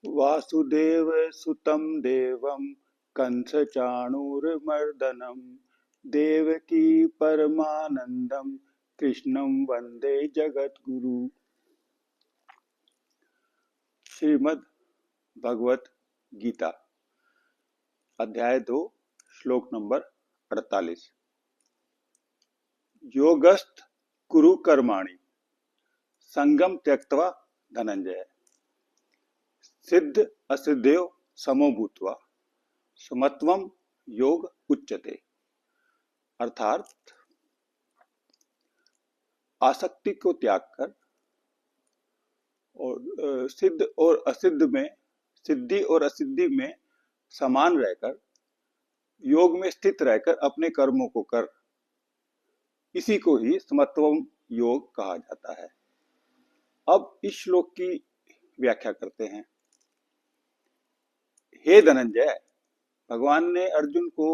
वासुदेव सुतं देवं कंसचाणूरमर्दनं देवकी परमानंदं कृष्णं वंदे जगद्गुरु। श्रीमद् भगवत गीता अध्याय 2 श्लोक नंबर 48। योगस्थ कुरु कर्माणि संगम त्यक्त्वा धनंजय सिद्ध असिद्धयो समो भूत्वा समत्वम योग उच्यते। अर्थात आसक्ति को त्याग कर और सिद्ध और असिद्ध में, सिद्धि और असिद्धि में समान रहकर, योग में स्थित रहकर अपने कर्मों को कर, इसी को ही समत्वम योग कहा जाता है। अब इस श्लोक की व्याख्या करते हैं। हे धनंजय, भगवान ने अर्जुन को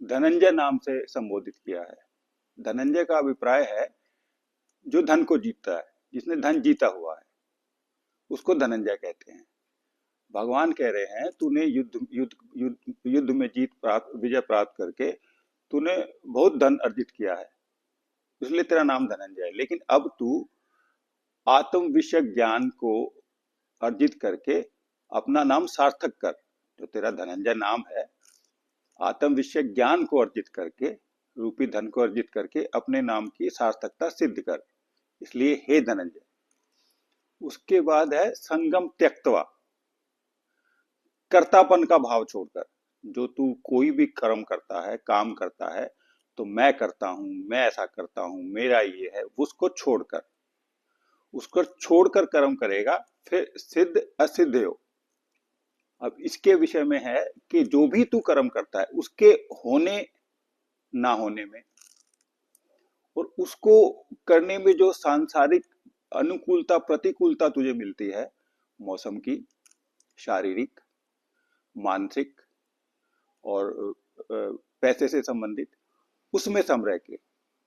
धनंजय नाम से संबोधित किया है। धनंजय का अभिप्राय है जो धन को जीतता है, जिसने धन जीता हुआ है, उसको धनंजय कहते हैं। भगवान कह रहे हैं तूने युद्ध में विजय प्राप्त करके तूने बहुत धन अर्जित किया है, इसलिए तेरा नाम धनंजय है। लेकिन अब तू आत्म विषय ज्ञान को अर्जित करके अपना नाम सार्थक कर। जो तेरा धनंजय नाम है, आत्म विषय ज्ञान को अर्जित करके, रूपी धन को अर्जित करके अपने नाम की सार्थकता सिद्ध कर, इसलिए हे धनंजय। उसके बाद है संगम त्यक्त्वा, कर्तापन का भाव छोड़कर। जो तू कोई भी कर्म करता है, काम करता है, तो मैं करता हूं, मैं ऐसा करता हूं, मेरा ये है, उसको छोड़कर कर्म करेगा, फिर सिद्ध असिद्ध हो। अब इसके विषय में है कि जो भी तू कर्म करता है उसके होने ना होने में और उसको करने में जो सांसारिक अनुकूलता प्रतिकूलता तुझे मिलती है, मौसम की, शारीरिक, मानसिक और पैसे से संबंधित, उसमें सम रह के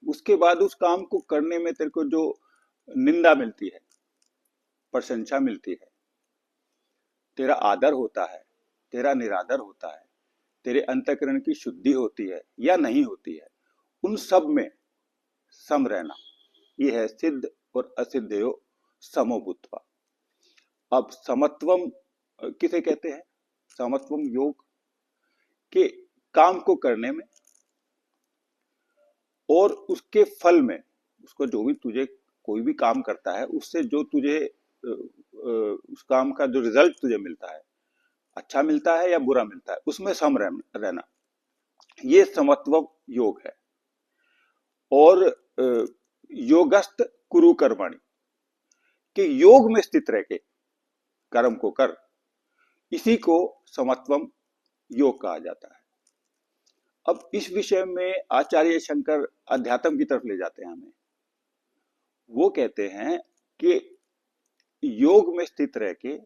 उसके बाद उस काम को करने में तेरे को जो निंदा मिलती है, प्रशंसा मिलती है, तेरा आदर होता है, तेरा निरादर होता है, तेरे अंतःकरण की शुद्धि होती है या नहीं होती है, उन सब में सम रहना, यह है सिद्ध और असिद्धयो समो भूत्वा। अब समत्वम किसे कहते हैं? समत्वम योग के काम को करने में और उसके फल में, उसको जो भी तुझे कोई भी काम करता है उससे जो तुझे उस काम का जो रिजल्ट तुझे मिलता है, अच्छा मिलता है या बुरा मिलता है, उसमें सम रहना, ये समत्व योग है। और योगस्थ कुरु कर्मणि, कि योग में स्थित रह के कर्म को कर, इसी को समत्वम योग कहा जाता है। अब इस विषय में आचार्य शंकर अध्यात्म की तरफ ले जाते हैं हमें। वो कहते हैं कि योग में स्थित रह के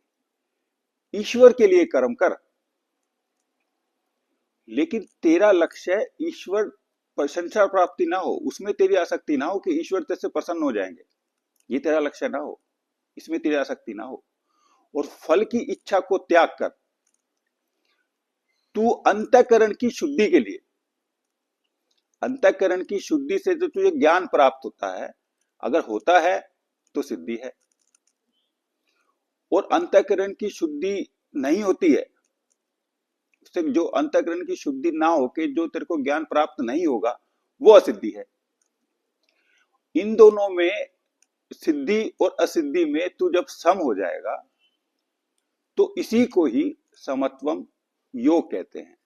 ईश्वर के लिए कर्म कर, लेकिन तेरा लक्ष्य ईश्वर प्रशंसा प्राप्ति ना हो, उसमें तेरी आसक्ति ना हो कि ईश्वर तेरे से प्रसन्न हो जाएंगे, ये तेरा लक्ष्य ना हो, इसमें तेरी आसक्ति ना हो। और फल की इच्छा को त्याग कर तू अंतःकरण की शुद्धि के लिए, अंतःकरण की शुद्धि से जो तुझे ज्ञान प्राप्त होता है, अगर होता है तो सिद्धि है, और अंतःकरण की शुद्धि नहीं होती है, उससे जो अंतःकरण की शुद्धि ना होके जो तेरे को ज्ञान प्राप्त नहीं होगा, वो असिद्धि है। इन दोनों में, सिद्धि और असिद्धि में तू जब सम हो जाएगा तो इसी को ही समत्वम योग कहते हैं।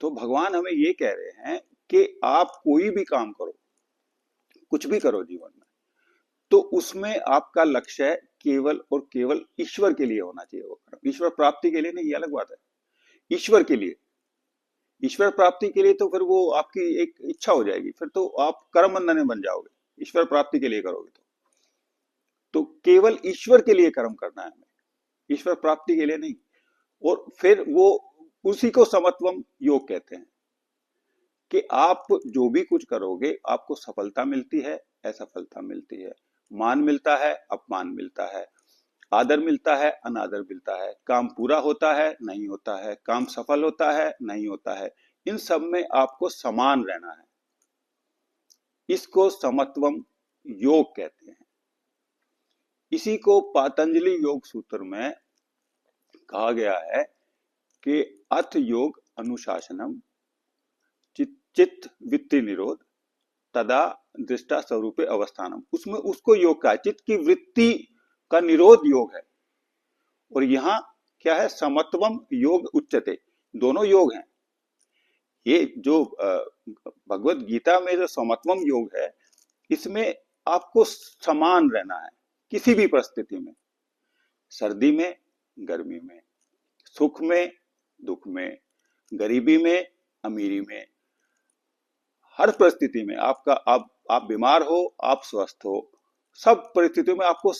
तो भगवान हमें ये कह रहे हैं कि आप कोई भी काम करो, कुछ भी करो जीवन में, तो उसमें आपका लक्ष्य केवल और केवल ईश्वर के लिए होना चाहिए। वो कर्म ईश्वर प्राप्ति के लिए नहीं, ये अलग बात है। ईश्वर के लिए, ईश्वर प्राप्ति के लिए तो फिर वो आपकी एक इच्छा हो जाएगी, फिर तो आप कर्म बंधन में बन जाओगे। ईश्वर प्राप्ति के लिए करोगे तो केवल ईश्वर के लिए कर्म करना है हमें, ईश्वर प्राप्ति के लिए नहीं। और फिर वो उसी को समत्वम योग कहते हैं कि आप जो भी कुछ करोगे आपको सफलता मिलती है, असफलता मिलती है, मान मिलता है, अपमान मिलता है, आदर मिलता है, अनादर मिलता है, काम पूरा होता है, नहीं होता है, काम सफल होता है, नहीं होता है, इन सब में आपको समान रहना है। इसको समत्वम योग कहते हैं। इसी को पतंजलि योग सूत्र में कहा गया है कि अर्थ योग अनुशासनम चित्त वृत्ति निरोध तदा दृष्टा स्वरूपे अवस्थानम। उसमें उसको योग का है, चित्त की वृत्ति का निरोध योग है। और यहां क्या है, समत्वम योग उच्चते, दोनों योग हैं। ये जो भगवत गीता में जो समत्वम योग है, इसमें आपको समान रहना है किसी भी परिस्थिति में, सर्दी में, गर्मी में, सुख में, दुख में, गरीबी में, अमीरी में, हर परिस्थिति में आपका आप बीमार हो, आप स्वस्थ हो, सब परिस्थितियों में आपको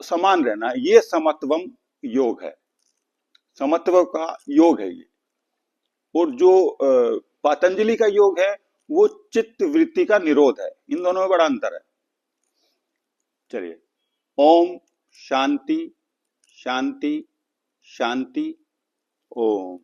समान रहना है। ये समत्वम योग है, समत्व का योग है ये। और जो पतंजलि का योग है वो चित्त वृत्ति का निरोध है। इन दोनों में बड़ा अंतर है। चलिए, ओम शांति शांति शांति ओम।